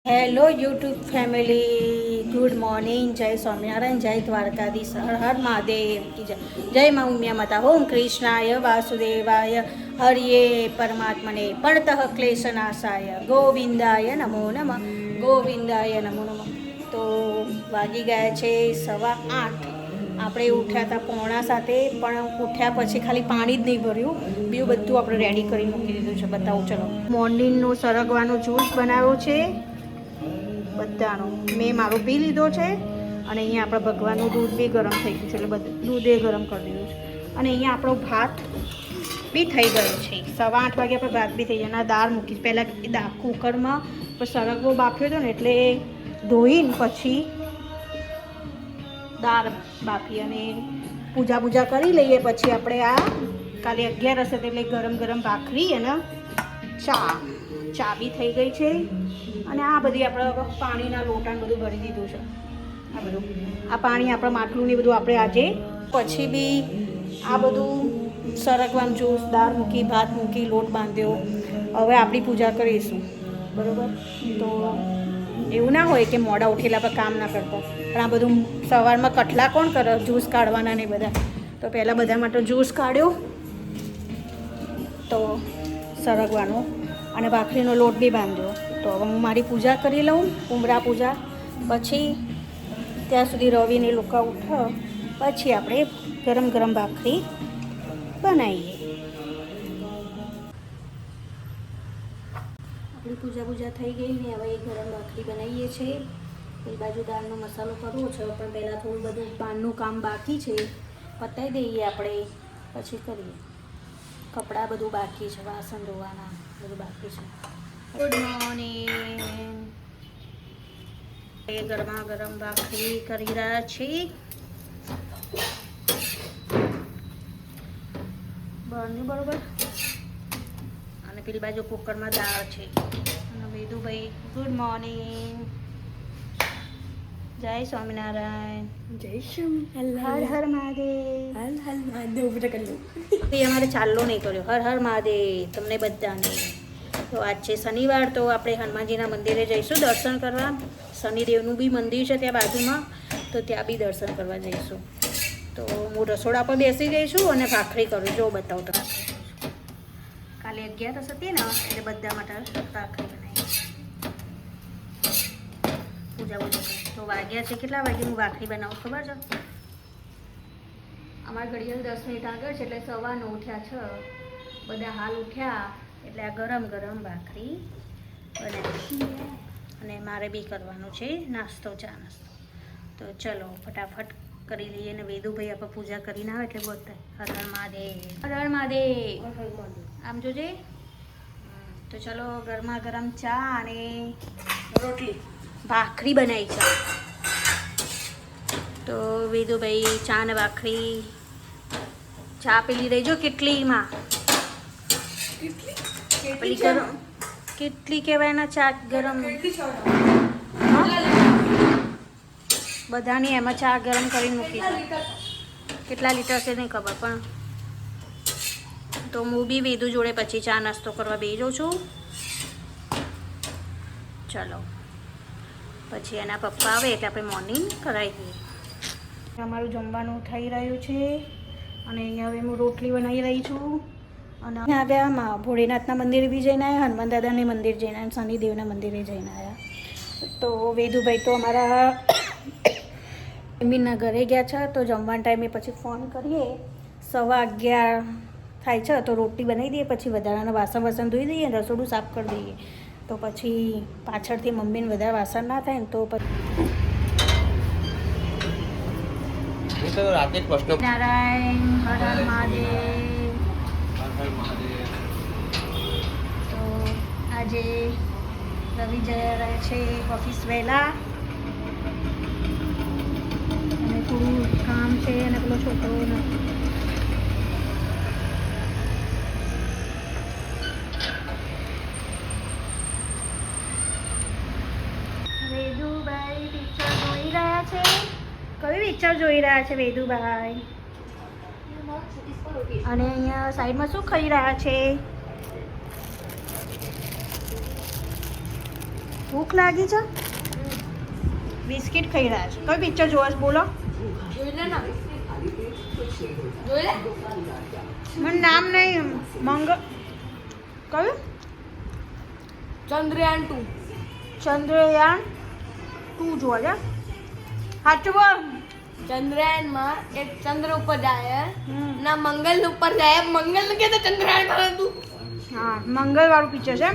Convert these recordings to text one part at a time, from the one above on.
Hello YouTube family, good morning. જય સ્વામિનારાયણ, જય દ્વારકાધીશ, હર હર મહાદેવ કી જય. જય મા ઉમિયા માતા. ઓમ કૃષ્ણાય વાસુદેવાય હરિયે પરમાત્મને પડતઃ ક્લેશનાશાય ગોવિંદાય નમો નમઃ, ગોવિંદાય નમો નમઃ. તો વાગી ગયા છે 8:15. આપણે ઉઠ્યા હતા 6:45, પણ ઉઠ્યા પછી ખાલી પાણી જ નહીં ભર્યું, બીજું બધું આપણે રેડી કરી મૂકી દીધું છે. બતાવું ચલો. મોર્નિંગનું સરગવાનું જ્યુસ બનાવ્યું છે બધાનું. મેં મારું પી લીધો છે અને અહીંયા આપણા ભગવાનનું દૂધ બી ગરમ થઈ ગયું છે, એટલે બધું દૂધ એ ગરમ કરી દીધું છે. અને અહીંયા આપણો ભાત બી થઈ ગયો છે. 8:15 વાગે આપણે ભાત બી થઈ જાય. અને દાળ મૂકી પહેલાં કુકરમાં સરગવો બાફ્યો હતો ને, એટલે ધોઈને પછી દાળ બાફી અને પૂજા કરી લઈએ. પછી આપણે આ કાલે 11 હશે એટલે ગરમ ગરમ ભાખરી અને ચા બી થઈ ગઈ છે. અને આ બધી આપણે પાણીના લોટાને બધું ભરી દીધું છે. આ પાણી આપણા માટલું ને બધું આપણે આજે પછી બી આ બધું સરગવાનું જ્યુસ, દાળ મૂકી, ભાત મૂકી, લોટ બાંધ્યો. હવે આપણી પૂજા કરીશું, બરાબર? તો એવું ના હોય કે મોડા ઉઠેલા આપણે કામ ના કરતા, પણ આ બધું સવારમાં કટલા કોણ કરે, જ્યુસ કાઢવાના ને બધા. તો પહેલાં બધા માટે જ્યુસ કાઢ્યો, તો સરગવાનો અને ભાખરીનો લોટ બી બાંધ્યો. તો હવે હું મારી પૂજા કરી લઉં, ઉમરા પૂજા. પછી ત્યાં સુધી રવિને લોકો ઉઠે પછી આપણે ગરમ ગરમ ભાખરી બનાવીએ. આપણી પૂજા થઈ ગઈ ને હવે ગરમ ભાખરી બનાવીએ છીએ. એ બાજુ દાળનો મસાલો કરવો છે, પણ પહેલાં થોડું બધું બહારનું કામ બાકી છે, પતાવી દઈએ આપણે, પછી કરીએ. કપડાં બધું બાકી છે, વાસણ ધોવાના બધું બાકી છે. Good morning. એ ગરમા ગરમ ભાખરી કરી રહ્યા છીએ. બરોબર. અને પેલી બાજુ કુકરમાં દાળ છે. અને વેદુભાઈ ગુડ મોર્નિંગ. જય સ્વામિનારાયણ. જય શ્રી હર હર મહાદેવ. હર હર મહાદેવ. ઉભા કરી લો. એ અમારે ચાલલો નહીં કર્યો. હર હર મહાદેવ તમને બધાને. તો આજ છે શનિવાર, તો આપણે હનુમાનજીના મંદિરે જઈશું દર્શન કરવા. શનિદેવનું બી મંદિર છે ત્યાં બાજુમાં, તો ત્યાં બી દર્શન કરવા જઈશું. તો હું રસોડા પર બેસી ગઈ છું અને ભાખરી કરું. જો બતાવું તમે. કાલે 11 હતી ને, એટલે બધા માટે ભાખરી બનાવી. પૂજા કરી. તો વાગ્યા છે કેટલા વાગે હું ભાખરી બનાવું ખબર છે? અમારા ઘડિયાળ 10 મિનિટ આગળ છે, એટલે 9:15 ઉઠ્યા છે બધા. હાલ ઉઠ્યા એટલે આ ગરમ ગરમ ભાખરી બનાવી. અને મારે બી કરવાનું છે નાસ્તો, ચા નાસ્તો. તો ચલો ફટાફટ કરી લઈએ. ને વેદુભાઈ આપણે પૂજા કરીને આવે એટલે બોલતા હર હર મહાદેવ, હર હર મહાદેવ. આમ જોજે. તો ચલો ગરમા ગરમ ચા અને રોટલી, ભાખરી બનાવી છે. તો વેદુભાઈ ચા ને ભાખરી. ચા પેલી રહી જો કેટલીમાં, પેલી ગરમ કેટલી કહેવાય ને ચા ગરમ. બધાની એમાં ચા ગરમ કરીને મૂકી. કેટલા લીટર છે નહીં ખબર, પણ તો હું બી વેદુ જોડે પછી ચા નાસ્તો કરવા બેસી જાઉં છું. ચલો પછી એના પપ્પા આવે એટલે આપણે મોર્નિંગ કરાવી દઈએ. અમારું જમવાનું થઈ રહ્યું છે અને અહીંયા હવે હું રોટલી બનાવી રહી છું. અને આવ્યા ભોળેનાથના મંદિરે બી જઈને આવ્યા, હનુમાન દાદાના મંદિર જઈને આવ્યા, શનિદેવના મંદિરે જઈને આવ્યા. તો વેદુભાઈ તો અમારા મમ્મીના ઘરે ગયા છે. તો જમવાના ટાઈમે પછી ફોન કરીએ. 11:15 થાય છે, તો રોટલી બનાવી દઈએ, પછી વધારાના વાસણ ધોઈ દઈએ, રસોડું સાફ કરી દઈએ. તો પછી પાછળથી મમ્મીને વધારે વાસણ ના થાય ને, તો પછી નારાયણ હર હર મહાદેવ. તો આજે રવિ જયા રહે છે ઓફિસ વહેલા, અને થોડું કામ છે અને પેલો છોકરો નથી. વેદુભાઈ પિક્ચર જોઈ રહ્યા છે. કયું પિક્ચર જોઈ રહ્યા છે વેદુભાઈ? અને અહીંયા સાઈડમાં શું ખાઈ રહ્યા છે? ભૂખ લાગી છે બિસ્કિટ ખાઈ રહ્યા છે કઈ પિક્ચર જોવા છે બોલો જોઈ લે ના જોઈ લે મને નામ નહીં કયું ચંદ્રયાન 2 ચંદ્રયાન 2 જોવા છે સાચું બોલ ચંદ્રયાનમાં એક ચંદ્ર ઉપર જાય હમ. ના મંગલ ઉપર જાય મંગલ ને કે ચંદ્રયાન કરે તું હા મંગળવાળું પિક્ચર છે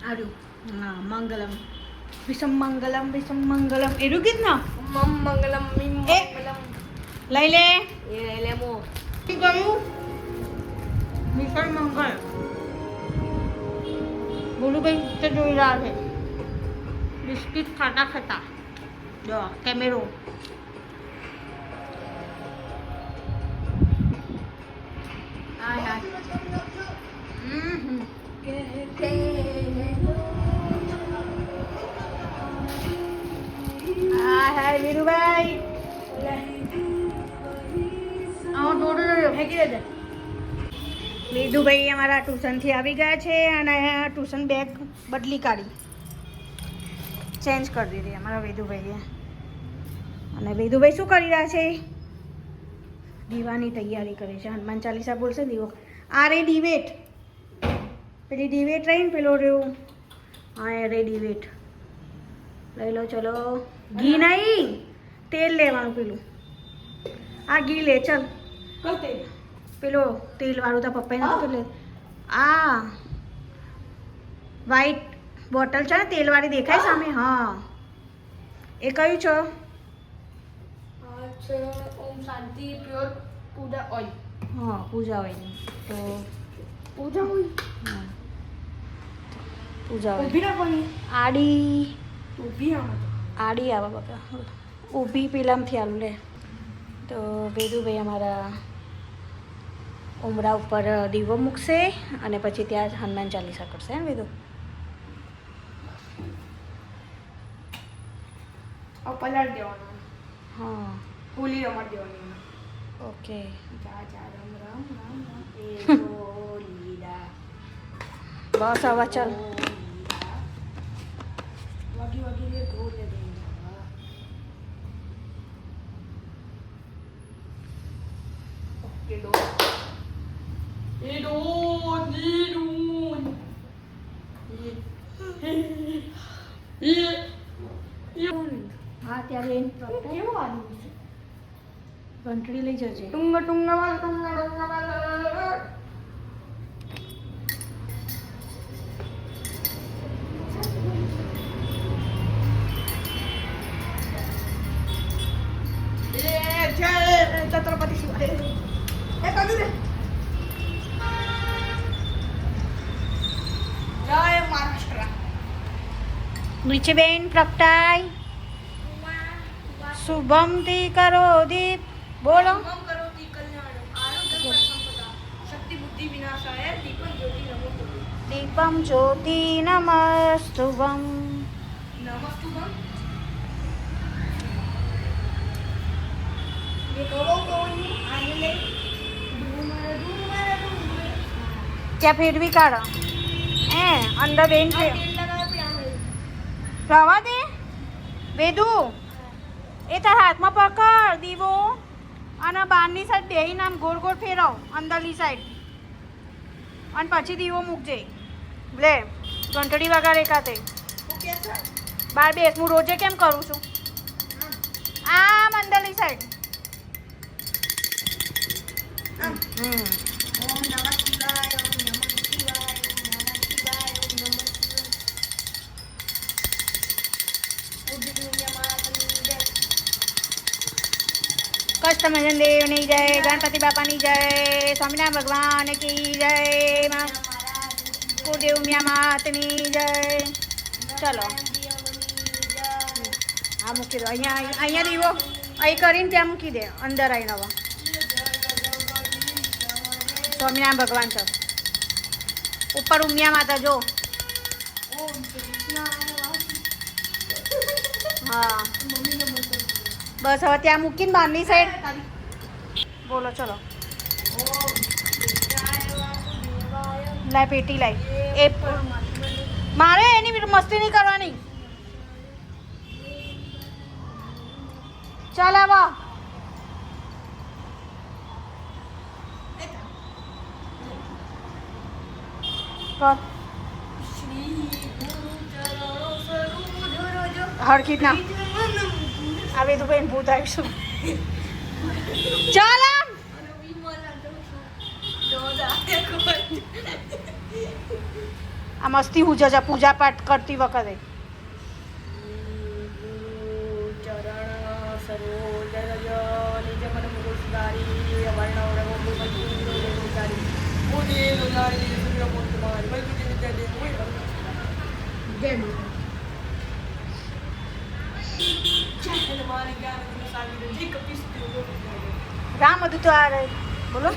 આડું હા મંગલમ વિષમ મંગલમ એનું ગીત ના મમ મંગલમ મિમ એ. મંગલમ લઈ લે એ લે મો શું કહ્યું વિષમ મંગળ બોલું ભાઈ પિક્ચર જોઈ રહ્યા છે બિસ્કિટ ખાતા જો કેમેરો હાય હાય વીરુભાઈ વિધુભાઈ અમારા ટ્યુશનથી આવી ગયા છે અને ટ્યુશન બેગ બદલી કાઢી ચેન્જ કરી દીધી અમારા વેદુભાઈએ અને વેદુભાઈ શું કરી રહ્યા છે દીવાની તૈયારી કરે છે હનુમાન ચાલીસા બોલશે દીવો આ રે ડિબેટ પેલી ડિબેટ રહીને પેલો રહ્યો હા એ રે ડિબેટ લઈ લો ચલો ઘી નહીં તેલ લેવાનું પેલું આ ઘી લે ચલ પેલો તેલ વાળું તો પપ્પાએ નતું લે આ વ્હાઈટ બોટલ છે ને તેલવાળી દેખાય સામે હા એ કયું છે ઓમ શાંતિ પ્યોર પૂજા ઓઇલ હા પૂજા હોય તો પૂજા ઓઇલ હા પૂજા હોય ઊભી રાખવાની આડી ઊભી આવે આડી આવે બાપા ઊભી પેલામથી આલું લે તો વેદુભાઈ અમારા ઉમરા ઉપર દીવો મૂકશે અને પછી ત્યાં હનુમાન ચાલીસા કરશે ને વેદુ પલાળ દેવાનો હા હોલી રમત દેવાની ઓકે જા જા રામ રામ રામ રામ એ હોલીડા બસ હવે ચાલ વાગી વાગી રે ઢોલ દે ઓકે ડો એ ડો જી ડૂન હા ત્યાં લઈને કેવું આદુ છે ઘંટડી લઈ જજે ટુંગા ટુંગા વાળ ટુંગા ટુંગા વાળ છત્રપતિ શિવાજી એ કાજુ રે જય મહારાષ્ટ્ર નીચેબેન પ્રગટાય શુભમ તી કરો દીપ બોલો શુભમ કરોતિ કલ્યાણમ આરોગ્ય સંપદા શક્તિ બુદ્ધિ વિનાશાય દીપક જ્યોતિ નમોસ્તુતે દીપમ જ્યોતિ નમસ્તુભમ નમસ્તુભમ ये करो आने ले ત્યાં ફેરવી કાઢો અંદર બેન तेल लगा पे आने રવા દે વેદુ એ તાર હાથમાં પકડ દીવો અને બહારની સાઈડ બેહીને આમ ગોળ ગોળ ફેરવ અંદરની સાઈડ અને પછી દીવો મૂકજે લે ઘંટડી વગાડે કાતે तो कैसा બાર બેસ હું રોજે કેમ કરું છું આમ અંદરની સાઈડ ओम नमः शिवाय ओम नमः शिवाय ओम नमः शिवाय ओम नमः शिवाय बुद्धि दुनिया मातनी जय કષ્ટભંજન દેવની જય ગણપતિ બાપાની જય સ્વામિનારાયણ ભગવાન કી જય માં કુળદેવ ઉમિયા માતની જય ચલો હા મૂકી દો અહીંયા દીવો અહીં કરીને ત્યાં મૂકી દે અંદર આવીને હવે સ્વામિનારાયણ ભગવાન છે ઉપર ઉમિયા માતા જો ओम कृष्णाय वासु હા मम्मी ने बोल બસ હવે ત્યાં મૂકીને બહારની સાઈડ બોલો ચલો ओम कृष्णाय वासुदेवाय લાય પેટી લાય એ મારે એની મસ્તી નહીં કરવાની. ચાલ આવો કર હરખી ના આવે તો બેન ભૂત આવીશું. ચાલ આમ આ મસ્તી હું જજા પૂજા પાઠ કરતી વખતે રામ બધું તો આ રહે બોલો.